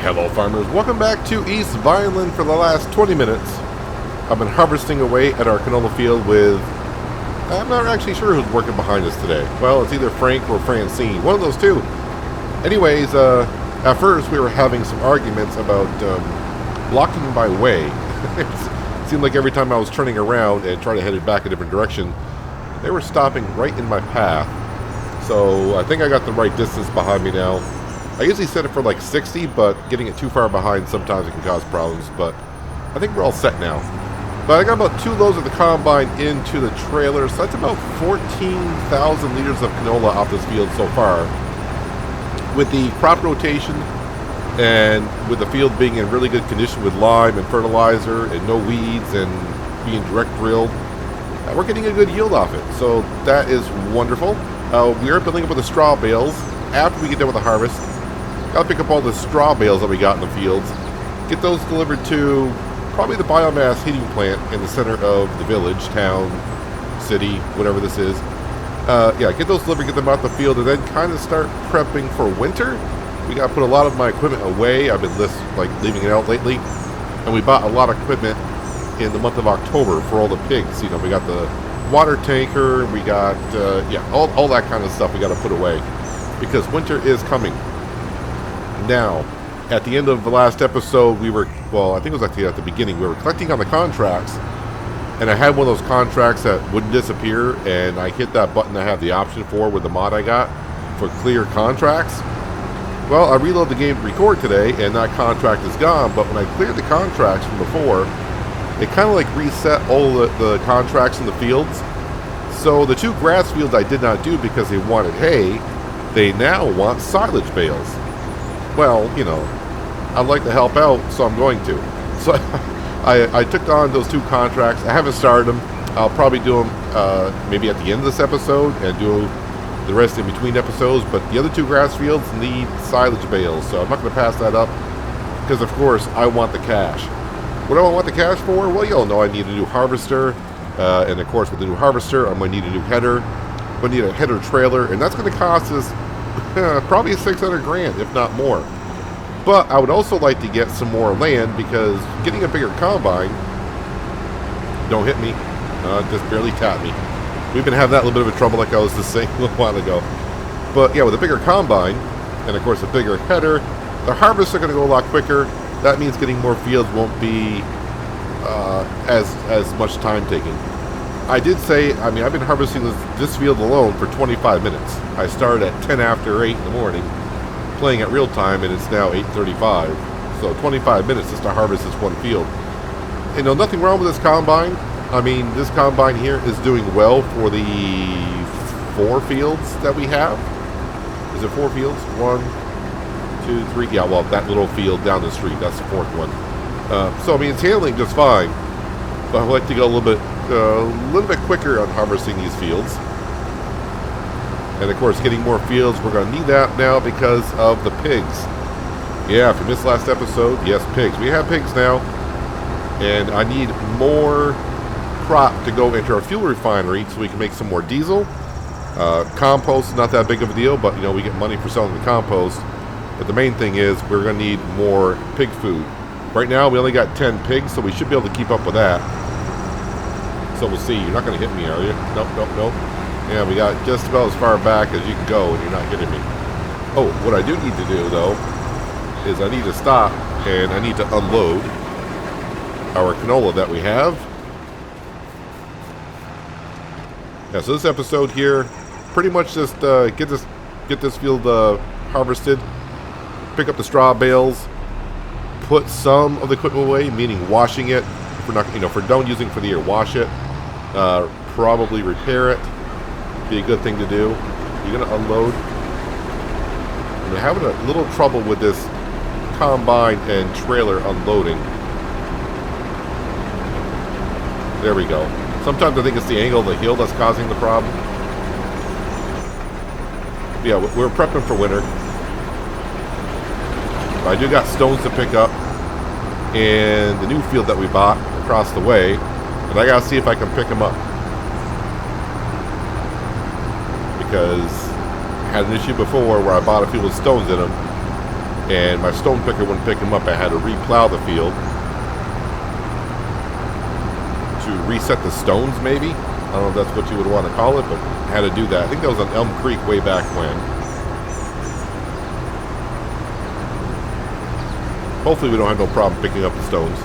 Hello farmers, welcome back to East Vineland for the last 20 minutes. I've been harvesting away at our canola field with... I'm not actually sure who's working behind us today. Well, it's either Frank or Francine, one of those two. Anyways, at first we were having some arguments about blocking my way. It seemed like every time I was turning around and trying to head back a different direction, they were stopping right in my path. So I think I got the right distance behind me now. I usually set it for like 60, but getting it too far behind sometimes it can cause problems, but I think we're all set now. But I got about 2 loads of the combine into the trailer, so that's about 14,000 liters of canola off this field so far. With the crop rotation and with the field being in really good condition with lime and fertilizer and no weeds and being direct drilled, we're getting a good yield off it, so that is wonderful. We are building up with the straw bales. After we get done with the harvest, got to pick up all the straw bales that we got in the fields, get those delivered to probably the biomass heating plant in the center of the village, town, city, whatever this is. Yeah, get those delivered, get them out the field, and then kind of start prepping for winter. We got to put a lot of my equipment away. I've been leaving it out lately, and we bought a lot of equipment in the month of October for all the pigs. You know, we got the water tanker, we got yeah, all that kind of stuff we got to put away because winter is coming. Now, at the end of the last episode, we were, well, I think it was actually at the beginning, we were collecting on the contracts, and I had one of those contracts that wouldn't disappear, and I hit that button I have the option for with the mod I got for clear contracts. Well, I reloaded the game to record today, and that contract is gone, but when I cleared the contracts from before, it kind of like reset all the contracts in the fields. So the 2 grass fields I did not do because they wanted hay, they now want silage bales. Well, you know, I'd like to help out, so I'm going to. So I took on those 2 contracts. I haven't started them. I'll probably do them maybe at the end of this episode and do the rest in between episodes. But the other 2 grass fields need silage bales, so I'm not going to pass that up because, of course, I want the cash. What do I want the cash for? Well, you'll know I need a new harvester. And, of course, with the new harvester, I'm going to need a new header. I'm going to need a header trailer, and that's going to cost us probably 600 grand, if not more. But I would also like to get some more land because getting a bigger combine, don't hit me, just barely tap me. We've been having that little bit of a trouble like I was just saying a little while ago. But yeah, with a bigger combine, and of course a bigger header, the harvests are going to go a lot quicker. That means getting more fields won't be as much time taking. I did say, I mean, I've been harvesting this field alone for 25 minutes. I started at 10 after 8 in the morning, playing at real time, and it's now 8:35. So 25 minutes just to harvest this one field. You know, nothing wrong with this combine. I mean, this combine here is doing well for the 4 fields that we have. Is it 4 fields? 1, 2, 3. Yeah, well, that little field down the street, that's the 4th one. So I mean, it's handling just fine. But I'd like to go a little bit quicker on harvesting these fields. And of course, getting more fields, we're going to need that now because of the pigs. Yeah, if you missed last episode, yes, pigs. We have pigs now. And I need more crop to go into our fuel refinery so we can make some more diesel. Compost is not that big of a deal, but you know, we get money for selling the compost. But the main thing is we're going to need more pig food. Right now, we only got 10 pigs, so we should be able to keep up with that. So we'll see. You're not going to hit me, are you? Nope, nope, nope. Yeah, we got just about as far back as you can go, and you're not hitting me. Oh, what I do need to do, though, is I need to stop, and I need to unload our canola that we have. Yeah, so this episode here, pretty much just get this field harvested, pick up the straw bales, put some of the equipment away, meaning washing it. If we're not, you know, if we're done using it for the year, wash it. Probably repair it. Be a good thing to do. You're gonna unload. I'm having a little trouble with this combine and trailer unloading. There we go. Sometimes I think it's the angle of the hill that's causing the problem. Yeah, we're prepping for winter. I do got stones to pick up in the new field that we bought across the way, but I gotta see if I can pick them up because I had an issue before where I bought a field with stones in them and my stone picker wouldn't pick him up. I had to re-plow the field to reset the stones, maybe. I don't know if that's what you would want to call it, but I had to do that. I think that was on Elm Creek way back when. Hopefully we don't have no problem picking up the stones.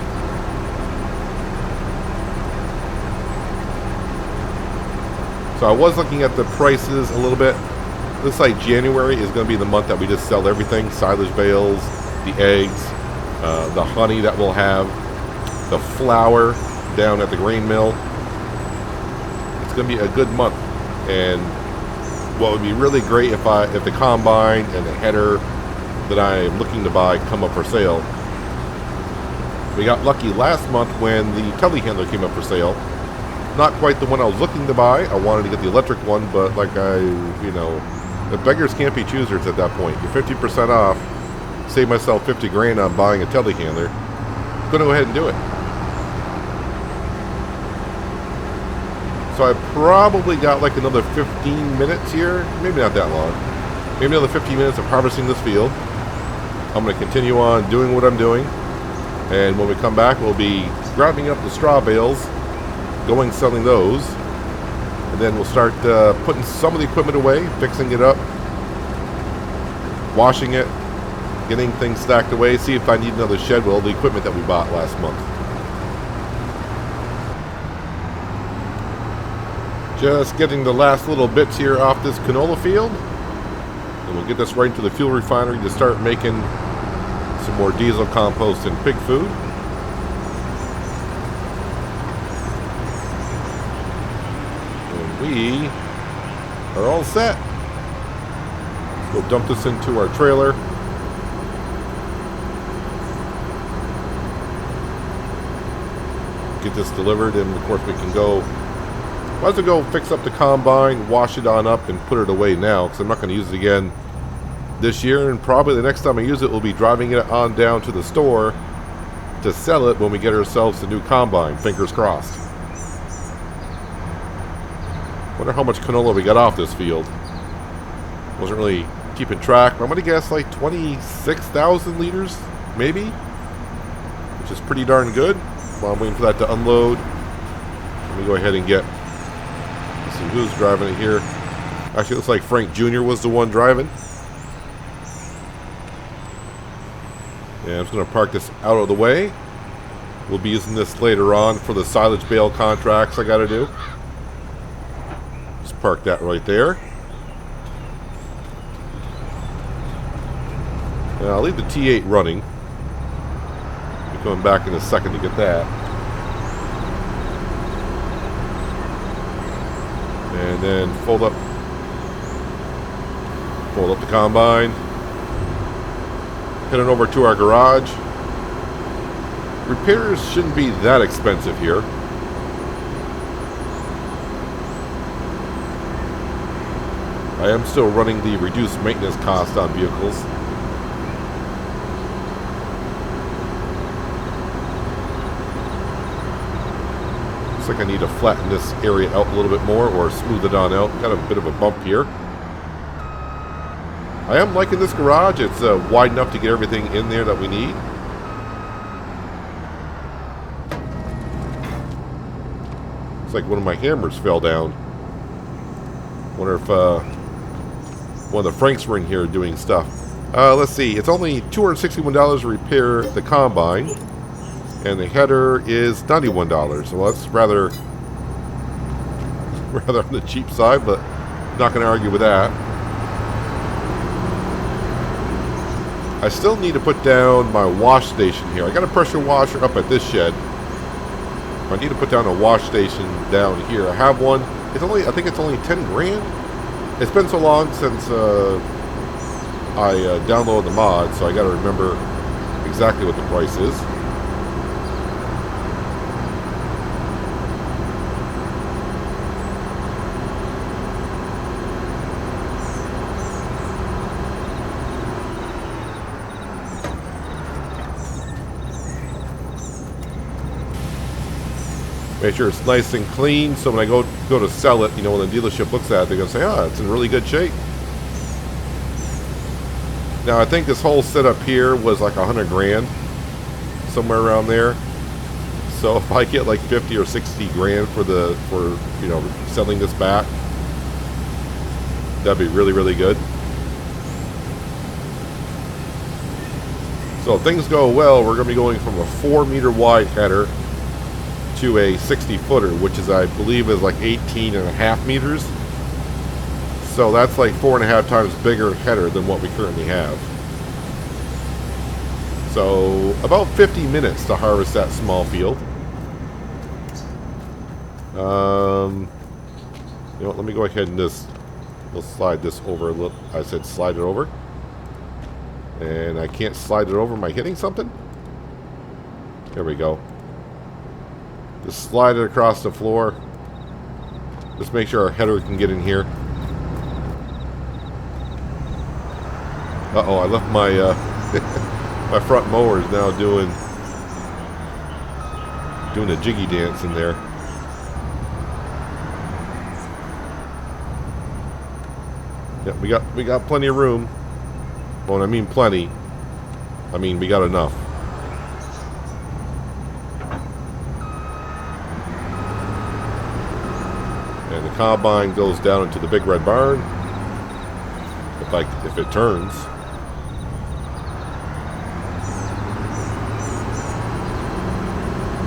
So I was looking at the prices a little bit. Looks like January is going to be the month that we just sell everything. Silage bales, the eggs, the honey that we'll have, the flour down at the grain mill. It's going to be a good month. And what would be really great if the combine and the header that I'm looking to buy come up for sale. We got lucky last month when the telehandler came up for sale. Not quite the one I was looking to buy. I wanted to get the electric one, but like the beggars can't be choosers at that point. You're 50% off. Save myself 50 grand on buying a telehandler. I'm going to go ahead and do it. So I probably got like another 15 minutes here. Maybe not that long. Maybe another 15 minutes of harvesting this field. I'm going to continue on doing what I'm doing. And when we come back, we'll be grinding up the straw bales, going selling those. And then we'll start putting some of the equipment away, fixing it up, washing it, getting things stacked away, see if I need another shed with all the equipment that we bought last month. Just getting the last little bits here off this canola field. And we'll get this right into the fuel refinery to start making some more diesel compost and pig food. And we are all set. We'll dump this into our trailer. Get this delivered, and of course we can go. Might as well go fix up the combine, wash it on up, and put it away now, because I'm not going to use it again this year, and probably the next time I use it, we'll be driving it on down to the store to sell it when we get ourselves a new combine. Fingers crossed. Wonder how much canola we got off this field. Wasn't really keeping track, but I'm going to guess like 26,000 liters, maybe, which is pretty darn good. While I'm waiting for that to unload, let me go ahead and get. Let's see who's driving it here. Actually, it looks like Frank Jr. was the one driving. And I'm just going to park this out of the way. We'll be using this later on for the silage bale contracts I got to do. Just park that right there. And I'll leave the T8 running. I'll be coming back in a second to get that. And then fold up the combine. Heading over to our garage. Repairs shouldn't be that expensive here. I am still running the reduced maintenance cost on vehicles. Looks like I need to flatten this area out a little bit more or smooth it on out. Got a bit of a bump here. I am liking this garage. It's wide enough to get everything in there that we need. It's like one of my hammers fell down. Wonder if one of the Franks were in here doing stuff. Let's see. It's only $261 to repair the combine. And the header is $91. So that's rather on the cheap side, but not going to argue with that. I still need to put down my wash station here. I got a pressure washer up at this shed. I need to put down a wash station down here. I have one. I think it's only 10 grand. It's been so long since I downloaded the mod, so I got to remember exactly what the price is. Make sure it's nice and clean, so when I go to sell it, you know, when the dealership looks at it, they're going to say, it's in really good shape. Now I think this whole setup here was like 100 grand, somewhere around there. So if I get like 50 or 60 grand for you know, selling this back, that'd be really, really good. So if things go well, we're going to be going from a 4-meter wide header to a 60-footer, which is, I believe, is like 18.5 meters. So that's like 4.5 times bigger header than what we currently have. So about 50 minutes to harvest that small field. You know what, let me go ahead and just, we'll slide this over a little. I said slide it over. And I can't slide it over. Am I hitting something? There we go. Just slide it across the floor. Just make sure our header can get in here. Uh-oh, I left my my front mower is now doing a jiggy dance in there. Yeah, we got plenty of room. When I mean plenty, I mean we got enough. And the combine goes down into the big red barn. If it turns.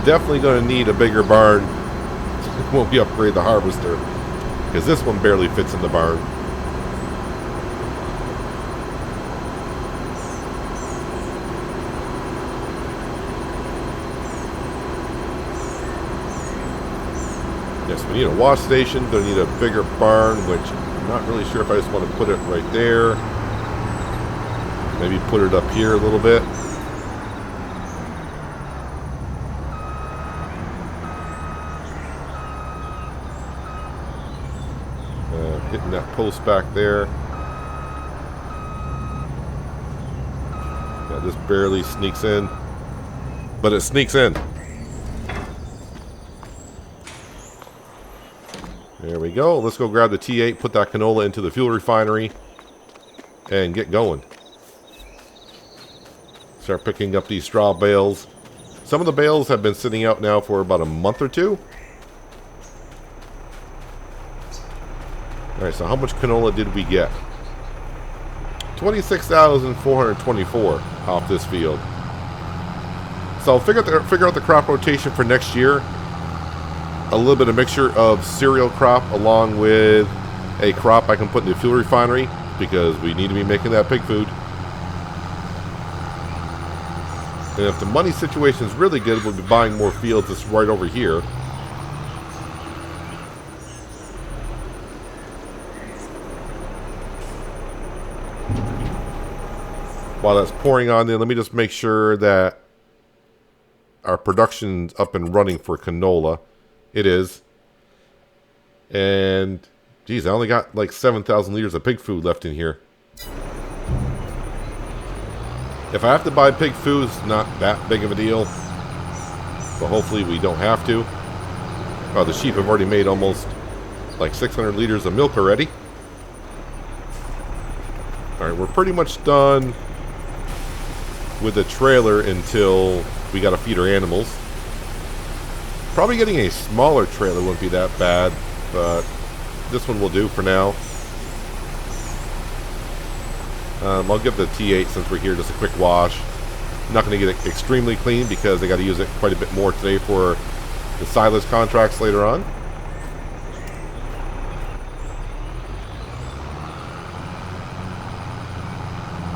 Definitely going to need a bigger barn when we upgrade the harvester, because this one barely fits in the barn. Yes, we need a wash station. Going to need a bigger barn, which I'm not really sure if I just want to put it right there. Maybe put it up here a little bit. Hitting that post back there. Yeah, this barely sneaks in. But it sneaks in. There we go. Let's go grab the T8, put that canola into the fuel refinery, and get going. Start picking up these straw bales. Some of the bales have been sitting out now for about a month or two. Alright, so how much canola did we get? 26,424 off this field. So I'll figure out the crop rotation for next year. A little bit of mixture of cereal crop along with a crop I can put in the fuel refinery, because we need to be making that pig food. And if the money situation is really good, we'll be buying more fields just right over here. While that's pouring on there, let me just make sure that our production's up and running for canola. It is. And, geez, I only got like 7,000 liters of pig food left in here. If I have to buy pig food, it's not that big of a deal. But hopefully we don't have to. Oh, the sheep have already made almost like 600 liters of milk already. Alright, we're pretty much done with the trailer until we got to feed our animals. Probably getting a smaller trailer wouldn't be that bad, but this one will do for now. I'll give the T8, since we're here, just a quick wash. I'm not going to get it extremely clean because I got to use it quite a bit more today for the silage contracts later on.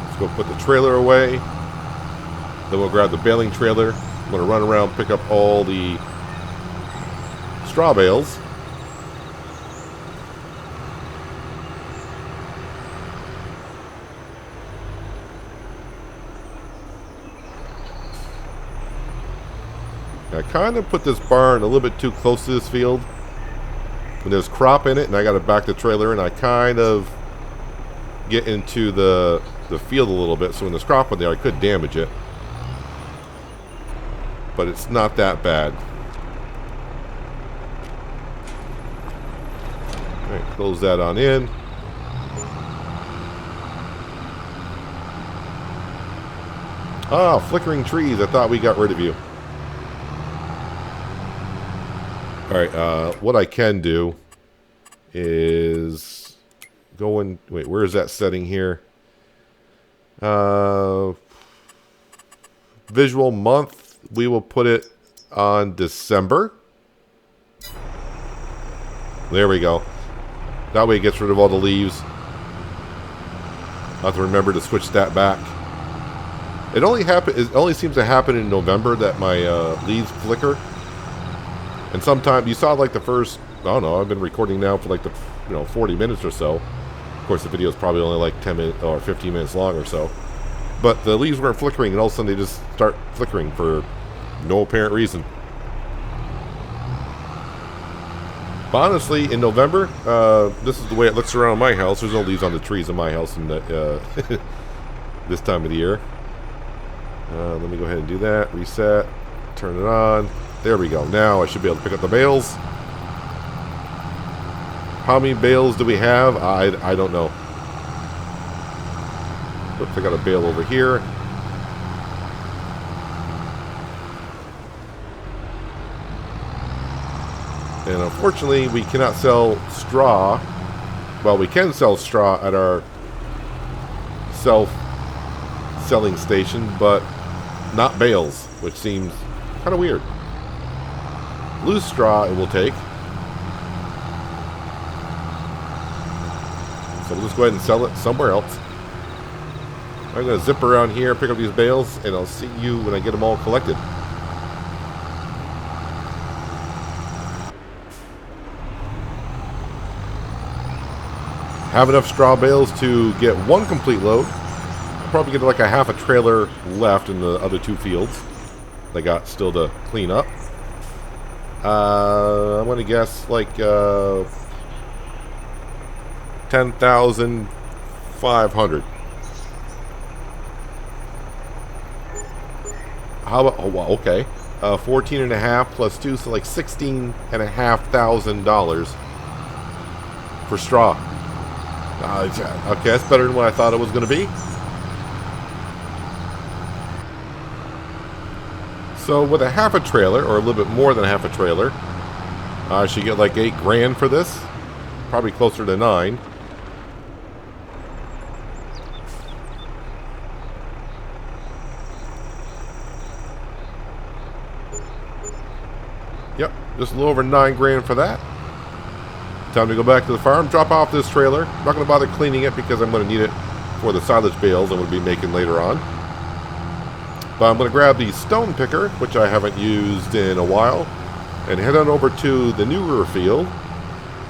Let's go put the trailer away. Then we'll grab the baling trailer. I'm going to run around, pick up all the straw bales. I kind of put this barn a little bit too close to this field. When there's crop in it and I got to back the trailer, and I kind of get into the field a little bit, so when there's crop in there I could damage it. But it's not that bad. Alright, close that on in. Ah, flickering trees. I thought we got rid of you. Alright, what I can do is go in... Wait, where is that setting here? Visual month. We will put it on December. There we go. That way it gets rid of all the leaves. I'll have to remember to switch that back. It only seems to happen in November that my leaves flicker. And sometimes you saw like the first, I don't know, I've been recording now for like the 40 minutes or so. Of course the video is probably only like 10 minutes or 15 minutes long or so. But the leaves weren't flickering and all of a sudden they just start flickering for no apparent reason. But honestly, in November, this is the way it looks around my house. There's no leaves on the trees in my house in the, this time of the year. Let me go ahead and do that. Reset. Turn it on. There we go. Now I should be able to pick up the bales. How many bales do we have? I don't know. Oops, I got a bale over here. And unfortunately, we cannot sell straw. Well, we can sell straw at our self-selling station, but not bales, which seems kind of weird. Loose straw it will take. So we'll just go ahead and sell it somewhere else. I'm going to zip around here, pick up these bales, and I'll see you when I get them all collected. Have enough straw bales to get one complete load. I'll probably get like a half a trailer left in the other two fields I got still to clean up. I'm going to guess like 10,500. How about, oh wow, okay. 14.5 plus 2, so like $16,500 for straw. Okay, that's better than what I thought it was going to be. So with a half a trailer, or a little bit more than a half a trailer, I should get like $8 grand for this. Probably closer to 9. Yep, just a little over 9 grand for that. Time to go back to the farm, drop off this trailer. I'm not going to bother cleaning it because I'm going to need it for the silage bales I'm going to be making later on. But I'm going to grab the stone picker, which I haven't used in a while, and head on over to the newer field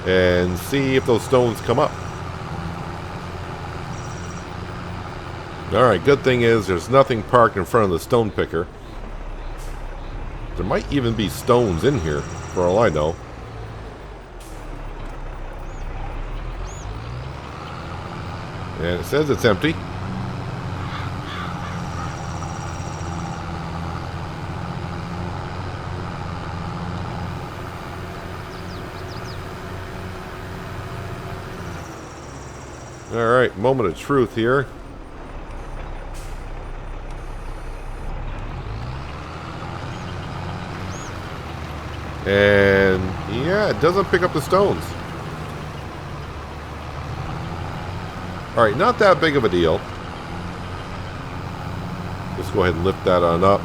and see if those stones come up. Alright, good thing is there's nothing parked in front of the stone picker. There might even be stones in here, for all I know. And it says it's empty. Alright, moment of truth here. And yeah, it doesn't pick up the stones. Alright, not that big of a deal. Let's go ahead and lift that on up.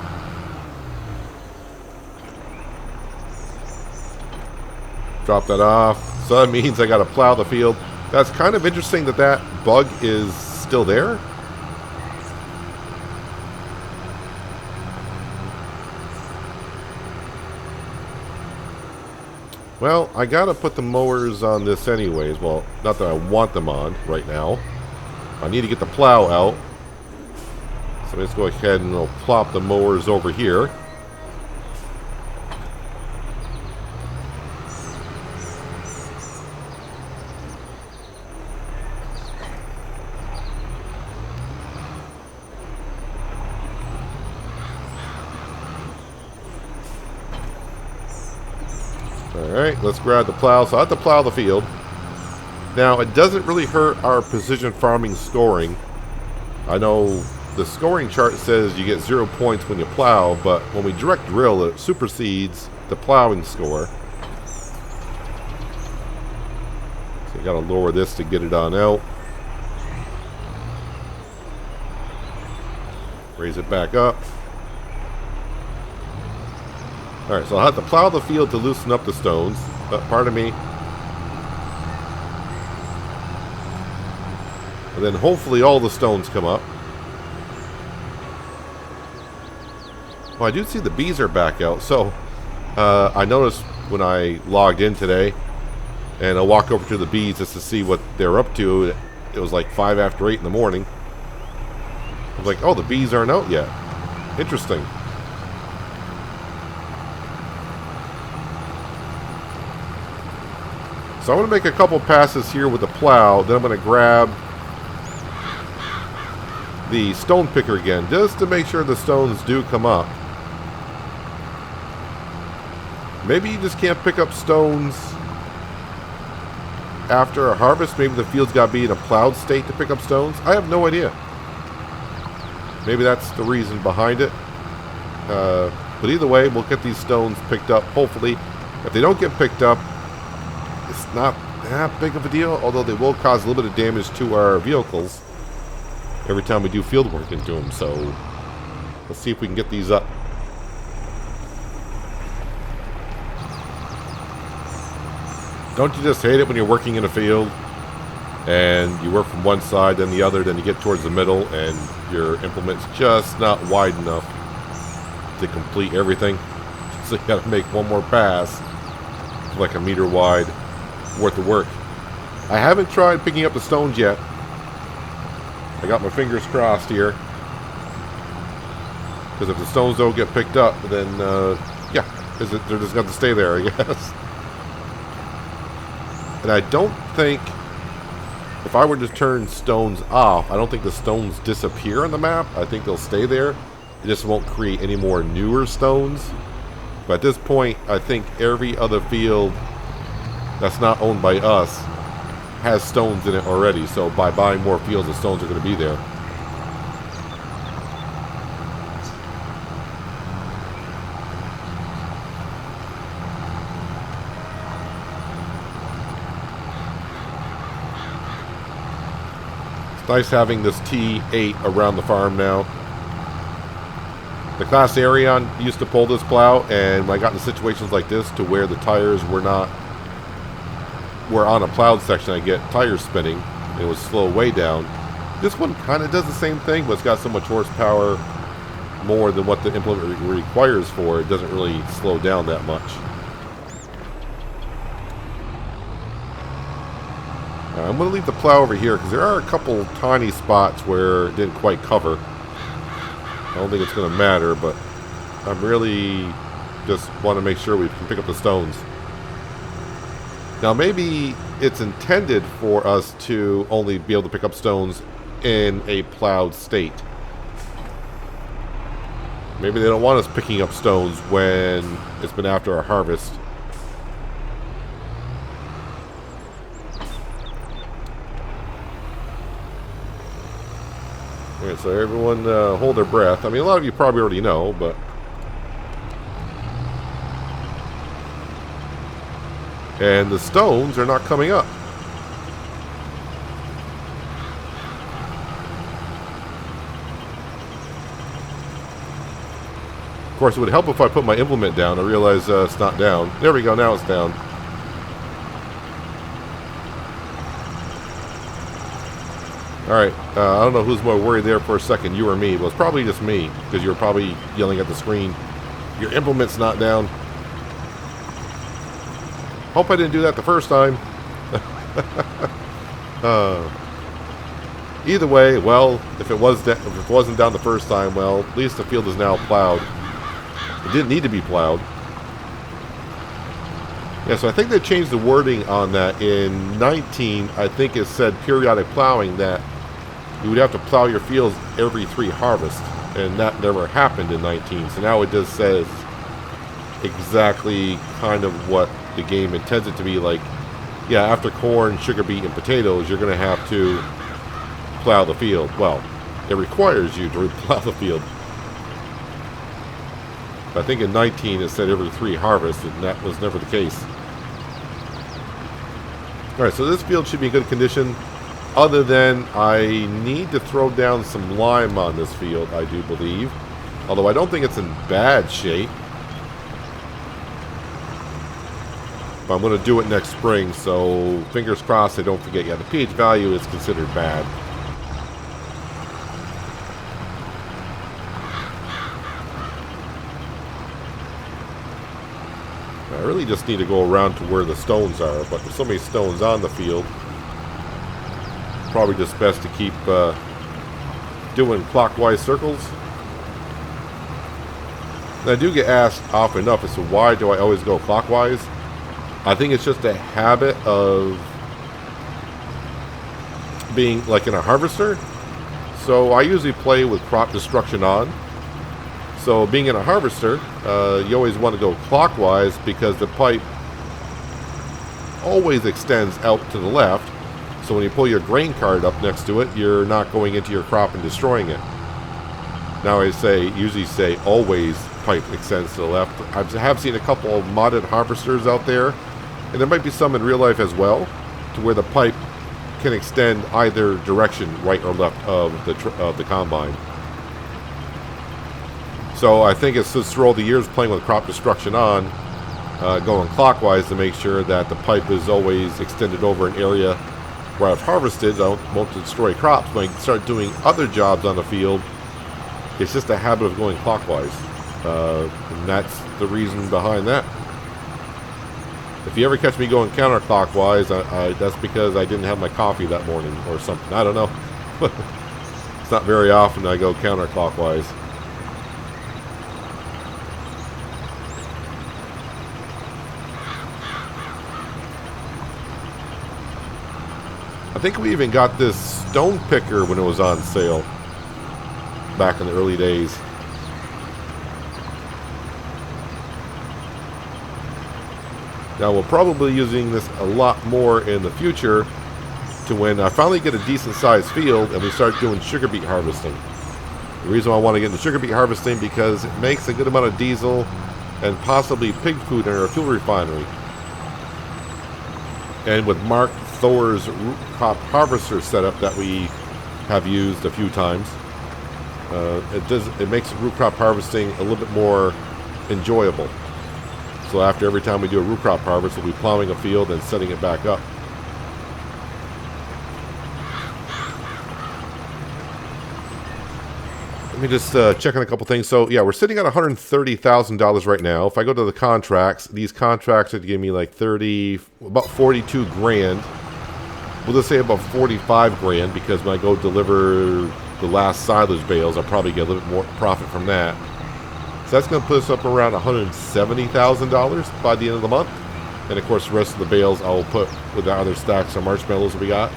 Drop that off. So that means I gotta plow the field. That's kind of interesting that that bug is still there. Well, I gotta put the mowers on this anyways. Well, not that I want them on right now. I need to get the plow out. So let's go ahead and I'll plop the mowers over here. Alright, let's grab the plow. So I have to plow the field. Now, it doesn't really hurt our precision farming scoring. I know the scoring chart says you get 0 points when you plow, but when we direct drill, it supersedes the plowing score. So you gotta lower this to get it on out. Raise it back up. Alright, so I'll have to plow the field to loosen up the stones. Pardon me. And then hopefully all the stones come up. Well, I do see the bees are back out. So I noticed when I logged in today, and I walk over to the bees just to see what they're up to. It was like 5 after 8 in the morning. I was like, oh, the bees aren't out yet. Interesting. So I'm going to make a couple passes here with the plow. Then I'm going to grab the stone picker again, just to make sure the stones do come up. Maybe you just can't pick up stones after a harvest. Maybe the field's got to be in a plowed state to pick up stones. I have no idea. Maybe that's the reason behind it. But either way, we'll get these stones picked up, hopefully. If they don't get picked up, it's not that big of a deal, although they will cause a little bit of damage to our vehicles every time we do field work into them. So let's see if we can get these up. Don't you just hate it when you're working in a field and you work from one side, then the other, then you get towards the middle and your implement's just not wide enough to complete everything? So you gotta make one more pass, like a meter wide, worth of work. I haven't tried picking up the stones yet. I got my fingers crossed here, because if the stones don't get picked up, then yeah, they're just going to stay there, I guess. And I don't think, if I were to turn stones off, I don't think the stones disappear on the map. I think they'll stay there. It just won't create any more newer stones. But at this point, I think every other field that's not owned by us has stones in it already. So by buying more fields, the stones are going to be there. It's nice having this T8 around the farm now. The Class Arion used to pull this plow, and when I got into situations like this to where the tires were on a plowed section, I get tires spinning, and it would slow way down. This one kind of does the same thing, but it's got so much horsepower more than what the implement requires for it. It doesn't really slow down that much. I'm going to leave the plow over here because there are a couple tiny spots where it didn't quite cover. I don't think it's going to matter, but I'm really just want to make sure we can pick up the stones. Now maybe it's intended for us to only be able to pick up stones in a plowed state. Maybe they don't want us picking up stones when it's been after our harvest. Alright, so everyone hold their breath. I mean, a lot of you probably already know, but... And the stones are not coming up. Of course, it would help if I put my implement down. I realize it's not down. There we go, now it's down. Alright, I don't know who's more worried there for a second, you or me. Well, it's probably just me, because you were probably yelling at the screen. Your implement's not down. Hope I didn't do that the first time. Either way, well, if it wasn't down the first time, well, at least the field is now plowed. It didn't need to be plowed. Yeah, so I think they changed the wording on that. In 19, I think it said periodic plowing, that you would have to plow your fields every 3 harvests, and that never happened in 19. So now it just says exactly kind of what the game intends it to be. Like, yeah, after corn, sugar beet, and potatoes, you're going to have to plow the field. Well, it requires you to replow the field. I think in 19 it said every 3 harvests, and that was never the case. Alright, so this field should be in good condition, other than I need to throw down some lime on this field, I do believe. Although I don't think it's in bad shape. But I'm going to do it next spring, so fingers crossed I don't forget. Yeah, the pH value is considered bad. I really just need to go around to where the stones are, but there's so many stones on the field. Probably just best to keep doing clockwise circles. And I do get asked often enough as to why do I always go clockwise. I think it's just a habit of being like in a harvester. So I usually play with crop destruction on. So being in a harvester, you always want to go clockwise because the pipe always extends out to the left. So when you pull your grain cart up next to it, you're not going into your crop and destroying it. Now I usually say always pipe extends to the left. I have seen a couple of modded harvesters out there, and there might be some in real life as well, to where the pipe can extend either direction, right or left of the combine. So I think it's just through all the years playing with crop destruction on, going clockwise to make sure that the pipe is always extended over an area where I've harvested. I won't destroy crops. When I start doing other jobs on the field, it's just a habit of going clockwise. And that's the reason behind that. If you ever catch me going counterclockwise, that's because I didn't have my coffee that morning or something. I don't know. It's not very often I go counterclockwise. I think we even got this stone picker when it was on sale back in the early days. Now we'll probably be using this a lot more in the future, to when I finally get a decent sized field and we start doing sugar beet harvesting. The reason I want to get into sugar beet harvesting because it makes a good amount of diesel and possibly pig food in our fuel refinery. And with Mark Thor's root crop harvester setup that we have used a few times, it makes root crop harvesting a little bit more enjoyable. So after every time we do a root crop harvest, we'll be plowing a field and setting it back up. Let me just check on a couple things. So yeah, we're sitting at $130,000 right now. If I go to the contracts, these contracts are to give me like about 42 grand. We'll just say about 45 grand, because when I go deliver the last silage bales, I'll probably get a little bit more profit from that. So that's going to put us up around $170,000 by the end of the month. And of course, the rest of the bales I'll put with the other stacks of marshmallows we got.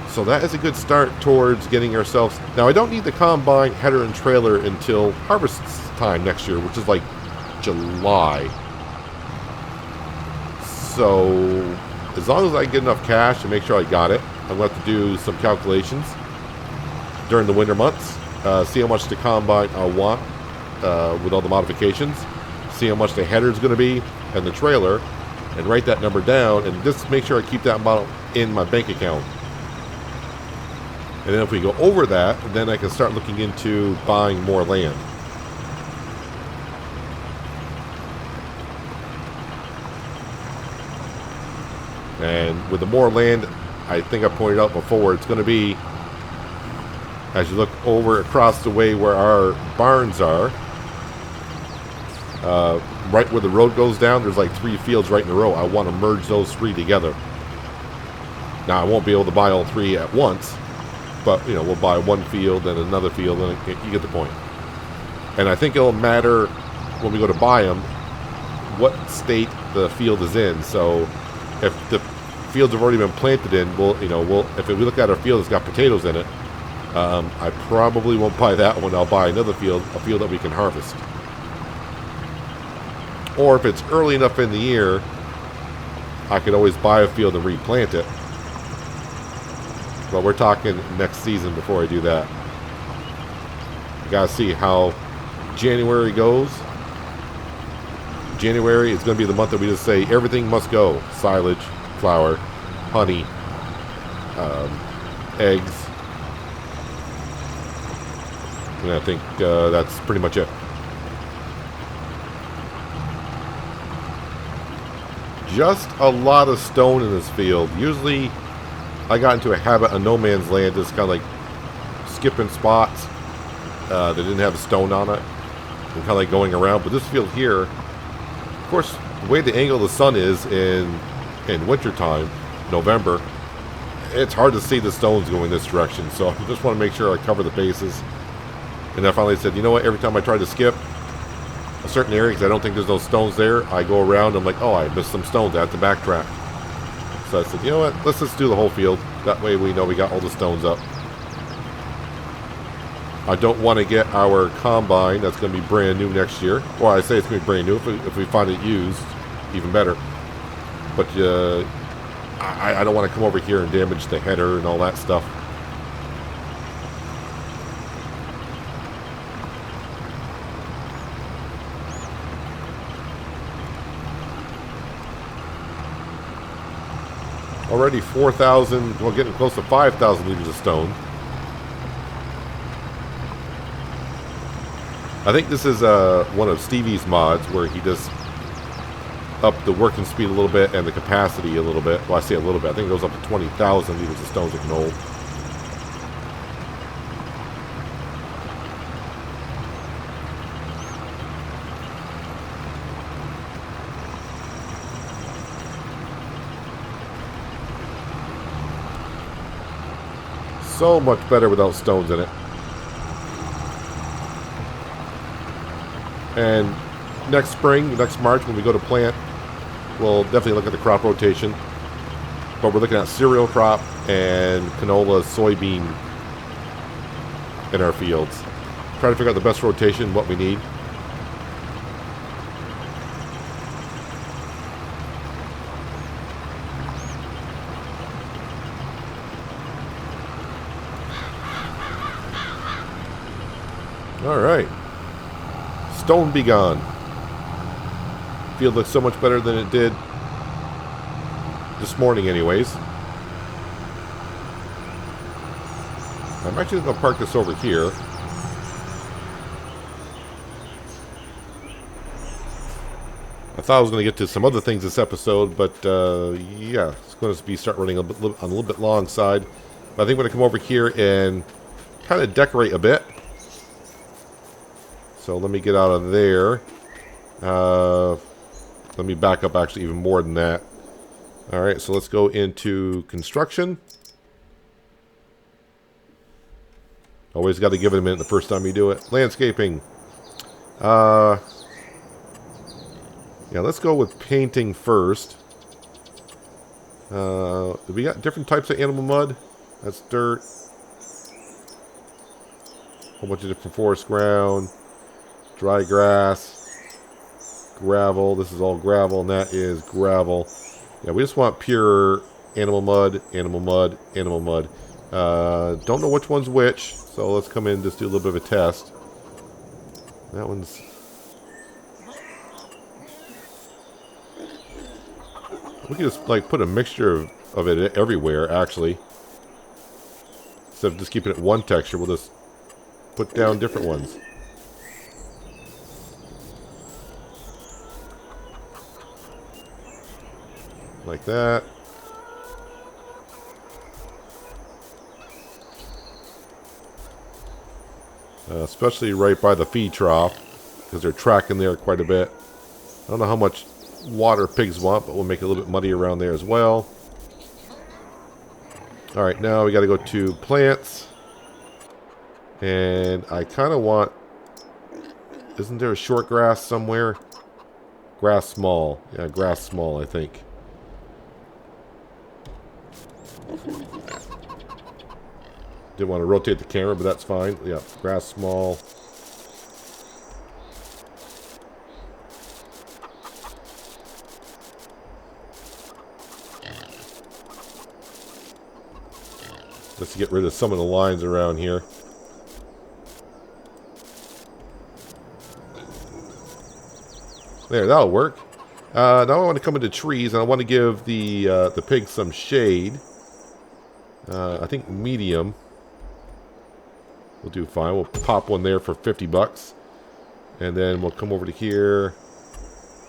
So that is a good start towards getting ourselves... Now, I don't need the combine header and trailer until harvest time next year, which is like July. So as long as I get enough cash to make sure I got it, I'm going to have to do some calculations during the winter months. See how much the combine I want with all the modifications. See how much the header is going to be and the trailer, and write that number down, and just make sure I keep that amount in my bank account. And then if we go over that, then I can start looking into buying more land. And with the more land, I think I pointed out before, it's going to be, as you look over across the way where our barns are, right where the road goes down, there's like 3 fields right in a row. I want to merge those 3 together. Now, I won't be able to buy all 3 at once, but, you know, we'll buy one field and another field, and you get the point. And I think it'll matter when we go to buy them what state the field is in. So if the fields have already been planted in, if we look at our field that's got potatoes in it, I probably won't buy that one. I'll buy another field, a field that we can harvest. Or if it's early enough in the year, I could always buy a field and replant it. But we're talking next season before I do that. You gotta see how January goes. January is going to be the month that we just say everything must go. Silage, flour, honey, eggs. And I think that's pretty much it. Just a lot of stone in this field. Usually I got into a habit of no man's land, just kind of like skipping spots that didn't have a stone on it. And kind of like going around. But this field here, of course, the way the angle of the sun is in wintertime, November, it's hard to see the stones going this direction. So I just want to make sure I cover the bases. And I finally said, you know what, every time I try to skip a certain area, because I don't think there's no stones there, I go around, I'm like, oh, I missed some stones, I have to backtrack. So I said, you know what, let's just do the whole field. That way we know we got all the stones up. I don't want to get our combine that's going to be brand new next year. Well, I say it's going to be brand new. If we find it used, even better. But I don't want to come over here and damage the header and all that stuff. Already 4,000, well, getting close to 5,000 liters of stone. I think this is one of Stevie's mods where he just upped the working speed a little bit and the capacity a little bit. Well, I say a little bit. I think it goes up to 20,000 liters of stones it can hold. So much better without stones in it. And next spring, next March, when we go to plant, we'll definitely look at the crop rotation. But we're looking at cereal crop and canola, soybean in our fields. Try to figure out the best rotation, what we need. All right. Stone be gone. Field looks so much better than it did this morning anyways. I'm actually going to park this over here. I thought I was going to get to some other things this episode, but yeah, it's going to be start running on a little bit long side. But I think I'm going to come over here and kind of decorate a bit. So let me get out of there. Let me back up actually even more than that. All right, so let's go into construction. Always got to give it a minute the first time you do it. Landscaping. Yeah, let's go with painting first. We got different types of animal mud. That's dirt. A whole bunch of different forest ground. Dry grass, gravel. This is all gravel, and that is gravel. Yeah, we just want pure animal mud, animal mud, animal mud. Don't know which one's which, so let's come in and just do a little bit of a test. That one's... We can just like put a mixture of it everywhere, actually. Instead of just keeping it one texture, we'll just put down different ones. Like that. Especially right by the feed trough, because they're tracking there quite a bit. I don't know how much water pigs want, but we'll make it a little bit muddy around there as well. Alright, now we got to go to plants. And I kind of want... Isn't there a short grass somewhere? Grass small. Yeah, grass small, I think. Didn't want to rotate the camera, but that's fine. Yeah, grass small. Just to get rid of some of the lines around here. There, that'll work. Now I want to come into trees, and I want to give the pigs some shade. I think medium will do fine. We'll pop one there for 50 bucks. And then we'll come over to here.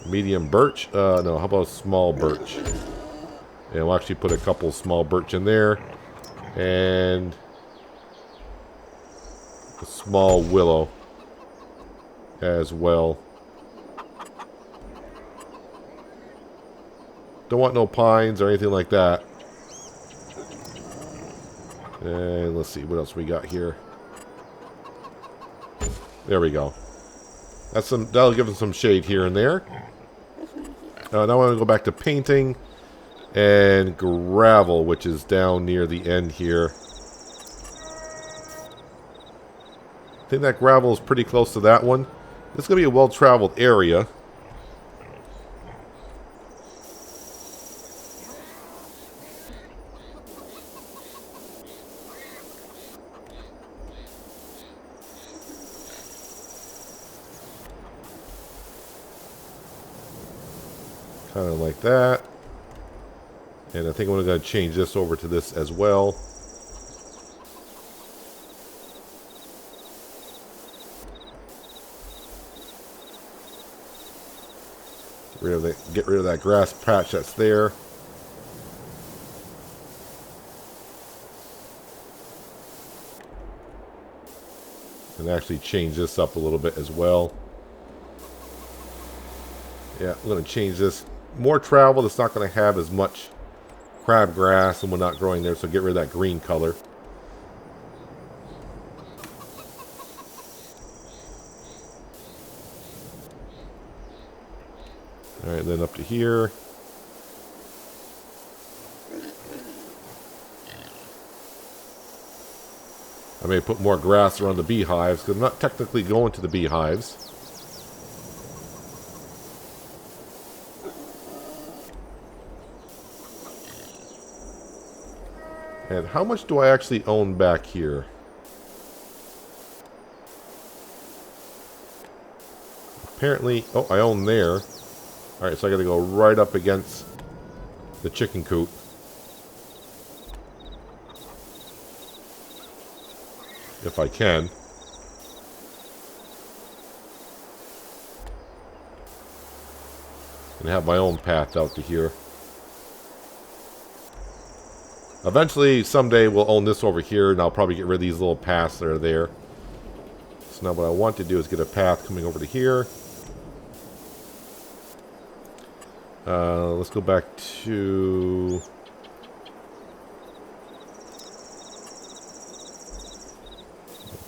Medium birch. No, how about a small birch? And we'll actually put a couple small birch in there. And a small willow as well. Don't want no pines or anything like that. And let's see what else we got here. There we go. That'll give them some shade here and there. Now I want to go back to painting and gravel, which is down near the end here. I think that gravel is pretty close to that one. This is going to be a well-traveled area. Kind of like that. And I think I'm going to change this over to this as well. Get rid of that grass patch that's there. And actually change this up a little bit as well. Yeah, I'm going to change this. More travel, it's not going to have as much crabgrass and whatnot growing there, so get rid of that green color. Alright, then up to here. I may put more grass around the beehives, because I'm not technically going to the beehives. And how much do I actually own back here? Apparently, oh, I own there. Alright, so I gotta go right up against the chicken coop. If I can. And have my own path out to here. Eventually, someday, we'll own this over here, and I'll probably get rid of these little paths that are there. So now what I want to do is get a path coming over to here. Let's go back to...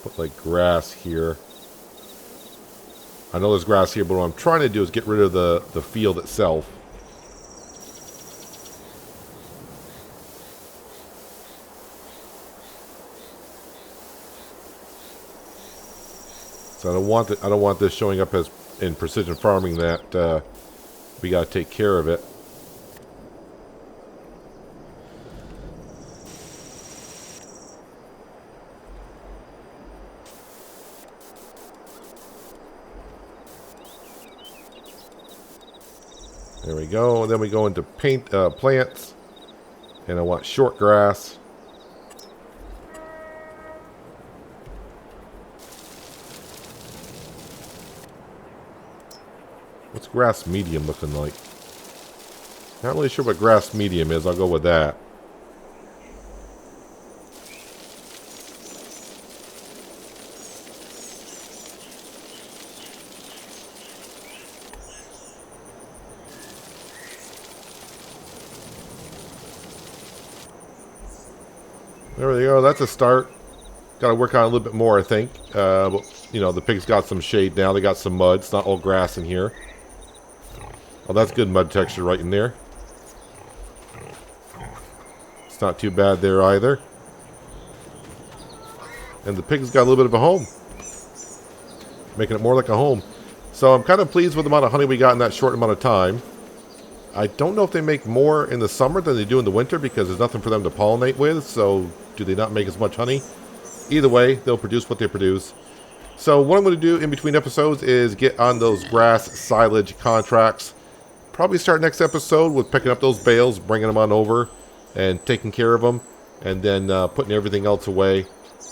put like grass here. I know there's grass here, but what I'm trying to do is get rid of the field itself. So I don't want this showing up as in precision farming that we got to take care of it. There we go. And then we go into plants, and I want short grass. What's grass medium looking like? Not really sure what grass medium is. I'll go with that. There we go. That's a start. Got to work on it a little bit more, I think. But, you know, the pigs got some shade now. They got some mud. It's not all grass in here. Oh, that's good mud texture right in there. It's not too bad there either. And the pigs got a little bit of a home. Making it more like a home. So I'm kind of pleased with the amount of honey we got in that short amount of time. I don't know if they make more in the summer than they do in the winter because there's nothing for them to pollinate with, so do they not make as much honey? Either way, they'll produce what they produce. So what I'm going to do in between episodes is get on those grass silage contracts. Probably start next episode with picking up those bales, bringing them on over, and taking care of them, and then putting everything else away.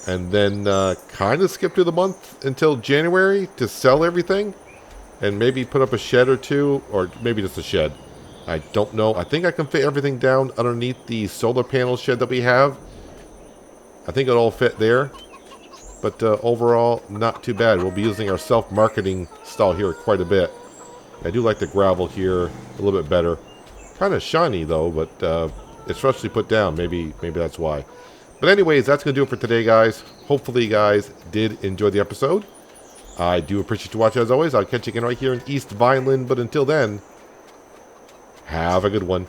And then kind of skip through the month until January to sell everything, and maybe put up a shed or two, or maybe just a shed. I don't know. I think I can fit everything down underneath the solar panel shed that we have. I think it'll all fit there. But overall, not too bad. We'll be using our self-marketing style here quite a bit. I do like the gravel here a little bit better. Kind of shiny though, but it's freshly put down. Maybe that's why. But anyways, that's going to do it for today, guys. Hopefully you guys did enjoy the episode. I do appreciate you watching as always. I'll catch you again right here in East Vineland. But until then, have a good one.